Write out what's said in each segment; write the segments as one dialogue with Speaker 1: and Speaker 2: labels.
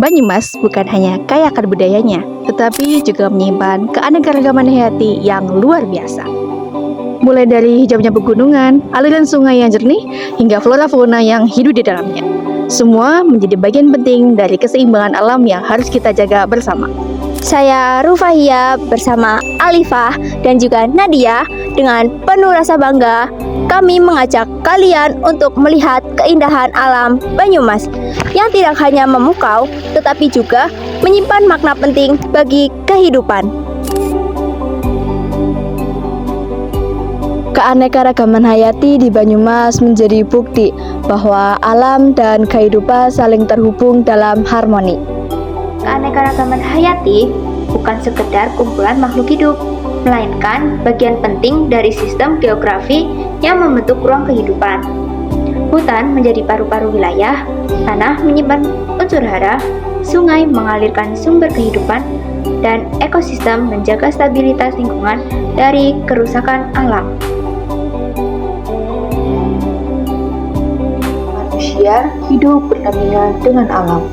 Speaker 1: Banyumas bukan hanya kaya akan budayanya, tetapi juga menyimpan keanekaragaman hayati yang luar biasa. Mulai dari hijaunya pegunungan, aliran sungai yang jernih, hingga flora fauna yang hidup di dalamnya. Semua menjadi bagian penting dari keseimbangan alam yang harus kita jaga bersama.
Speaker 2: Saya Rufahia bersama Alifah dan juga Nadia dengan penuh rasa bangga kami mengajak kalian untuk melihat keindahan alam Banyumas yang tidak hanya memukau tetapi juga menyimpan makna penting bagi kehidupan.
Speaker 3: Keanekaragaman hayati di Banyumas menjadi bukti bahwa alam dan kehidupan saling terhubung dalam harmoni.
Speaker 2: Keanekaragaman hayati bukan sekedar kumpulan makhluk hidup, melainkan bagian penting dari sistem geografi yang membentuk ruang kehidupan. Hutan menjadi paru-paru wilayah, tanah menyimpan unsur hara, sungai mengalirkan sumber kehidupan, dan ekosistem menjaga stabilitas lingkungan dari kerusakan alam.
Speaker 4: Manusia hidup berdampingan dengan alam.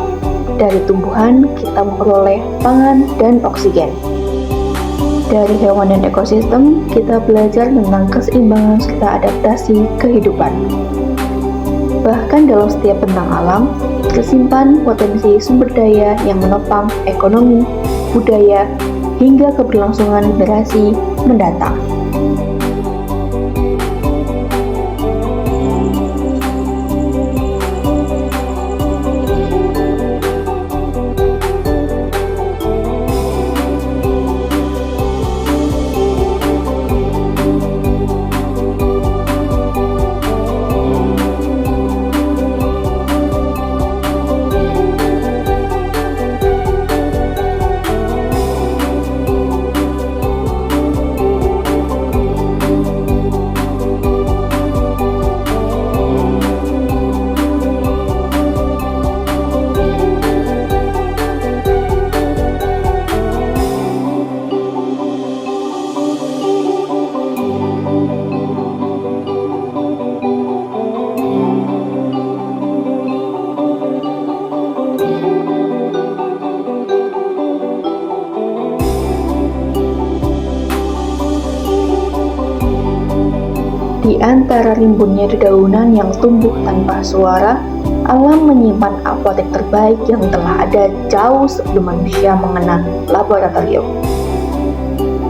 Speaker 4: Dari tumbuhan, kita memperoleh pangan dan oksigen. Dari hewan dan ekosistem, kita belajar tentang keseimbangan serta adaptasi kehidupan. Bahkan dalam setiap bentang alam, tersimpan potensi sumber daya yang menopang ekonomi, budaya, hingga keberlangsungan generasi mendatang. Di antara rimbunnya dedaunan yang tumbuh tanpa suara, alam menyimpan apotek terbaik yang telah ada jauh sebelum manusia mengenal laboratorium.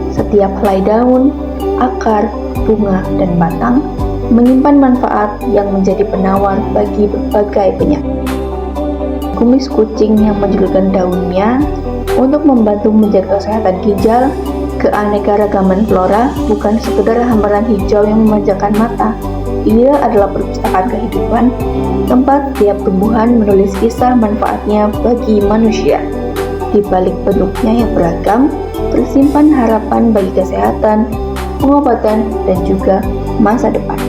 Speaker 4: Setiap helai daun, akar, bunga, dan batang menyimpan manfaat yang menjadi penawar bagi berbagai penyakit. Kumis kucing yang menjulurkan daunnya untuk membantu menjaga kesehatan ginjal. Keanekaragaman flora bukan sekedar hamparan hijau yang memanjakan mata. Ia adalah perpustakaan kehidupan, tempat tiap tumbuhan menulis kisah manfaatnya bagi manusia. Di balik bentuknya yang beragam, tersimpan harapan bagi kesehatan, pengobatan, dan juga masa depan.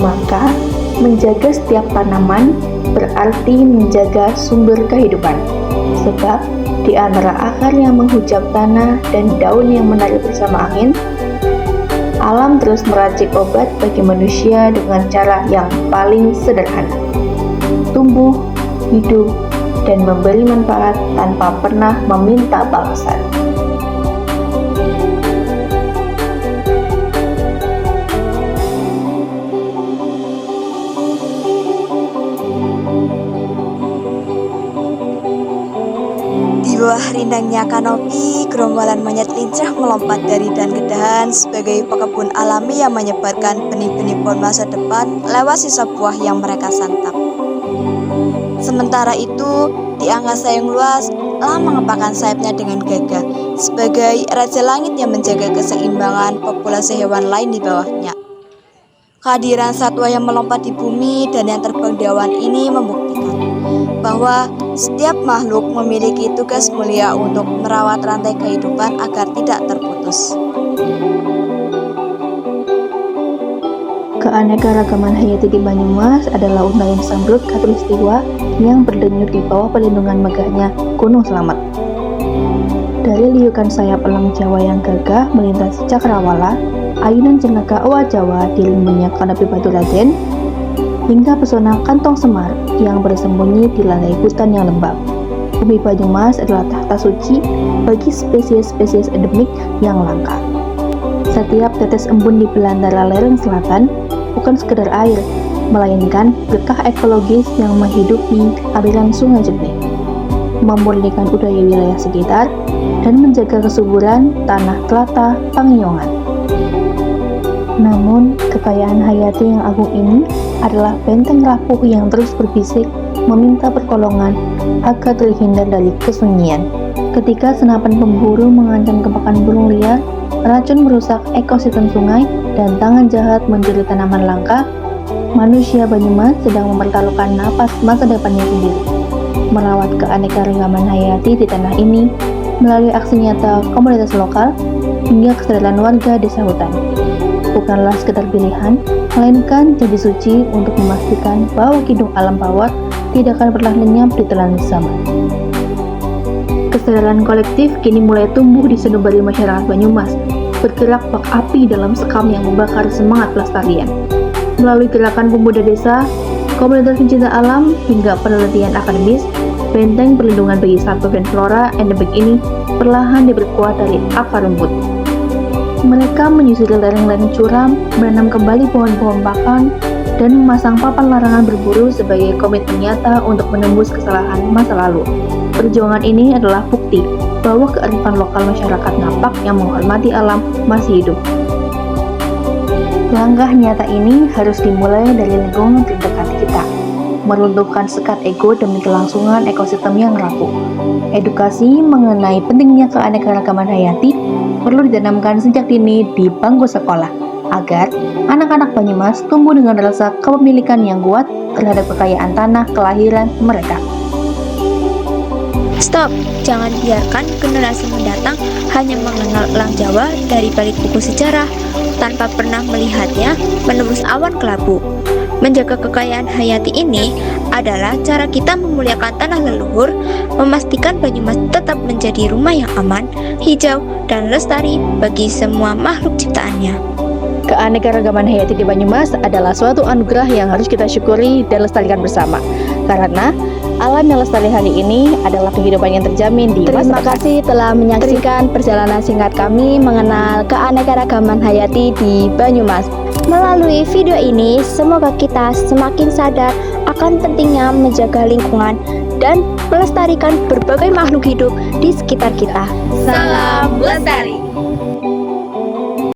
Speaker 4: Maka, menjaga setiap tanaman berarti menjaga sumber kehidupan. Sebab, di antara akar yang menghujam tanah dan daun yang menari bersama angin, alam terus meracik obat bagi manusia dengan cara yang paling sederhana. Tumbuh, hidup, dan memberi manfaat tanpa pernah meminta balasan.
Speaker 3: Di bawah rindangnya kanopi, gerombolan monyet lincah melompat dari dan ke dahan sebagai pekebun alami yang menyebarkan benih-benih pohon masa depan lewat sisa buah yang mereka santap. Sementara itu, di angkasa yang luas, alam mengepakkan sayapnya dengan gagah sebagai raja langit yang menjaga keseimbangan populasi hewan lain di bawahnya. Kehadiran satwa yang melompat di bumi dan yang terbang di awan ini membuktikan bahwa setiap makhluk memiliki tugas mulia untuk merawat rantai kehidupan agar tidak terputus.
Speaker 4: Keanekaragaman hayati di Banyumas adalah untayan Sambrut Khatulistiwa yang berdenyut di bawah perlindungan megahnya Gunung Slamet. Dari liukan sayap elang Jawa yang gagah melintasi cakrawala, ayunan jenaka owa Jawa di rimbunnya kanopi batu raden, hingga pesona kantong semar yang bersembunyi di lantai hutan yang lembab. Bumi Banyumas adalah tahta suci bagi spesies-spesies endemik yang langka. Setiap tetes embun di belantara lereng selatan bukan sekedar air, melainkan berkah ekologis yang menghidupi aliran sungai jernih, memurnikan udara wilayah sekitar, dan menjaga kesuburan tanah telata Pangiyongan. Namun, kekayaan hayati yang agung ini adalah benteng rapuh yang terus berbisik meminta pertolongan agar terhindar dari kesunyian. Ketika senapan pemburu mengancam kepakan burung liar, racun merusak ekosistem sungai, dan tangan jahat mencuri tanaman langka, manusia Banyumas sedang mempertaruhkan napas masa depannya sendiri. Merawat keanekaragaman hayati di tanah ini melalui aksi nyata komunitas lokal hingga kesadaran warga desa hutan. Bukanlah sekedar pilihan, melainkan janji suci untuk memastikan bahwa kidung alam bawah tidak akan pernah lenyap di telan zaman. Kesadaran kolektif kini mulai tumbuh di sanubari masyarakat Banyumas, bergerak bak api dalam sekam yang membakar semangat pelestarian. Melalui gerakan pemuda desa, komunitas pencinta alam, hingga penelitian akademis, benteng perlindungan bagi satwa dan flora endemik ini perlahan diperkuat dari akar rumput. Mereka menyusuri lereng-lereng curam, menanam kembali pohon-pohon bakau, dan memasang papan larangan berburu sebagai komitmen nyata untuk menembus kesalahan masa lalu. Perjuangan ini adalah bukti bahwa kearifan lokal masyarakat Napak yang menghormati alam masih hidup. Langkah nyata ini harus dimulai dari lingkungan terdekat kita, meruntuhkan sekat ego demi kelangsungan ekosistem yang rapuh. Edukasi mengenai pentingnya keanekaragaman hayati perlu ditanamkan sejak dini di bangku sekolah, agar anak-anak Banyumas tumbuh dengan rasa kepemilikan yang kuat terhadap kekayaan tanah kelahiran mereka.
Speaker 2: Stop, jangan biarkan generasi mendatang hanya mengenal elang Jawa dari balik buku sejarah, tanpa pernah melihatnya menembus awan kelabu. Menjaga kekayaan hayati ini adalah cara kita memuliakan tanah leluhur, memastikan Banyumas tetap menjadi rumah yang aman, hijau, dan lestari bagi semua makhluk ciptaannya.
Speaker 1: Keanekaragaman hayati di Banyumas adalah suatu anugerah yang harus kita syukuri dan lestarikan bersama. Karena alam yang lestari hari ini adalah kehidupan yang terjamin di masa depan.
Speaker 5: Terima kasih telah menyaksikan perjalanan singkat kami mengenal keanekaragaman hayati di Banyumas. Melalui video ini, semoga kita semakin sadar akan pentingnya menjaga lingkungan dan melestarikan berbagai makhluk hidup di sekitar kita.
Speaker 2: Salam lestari.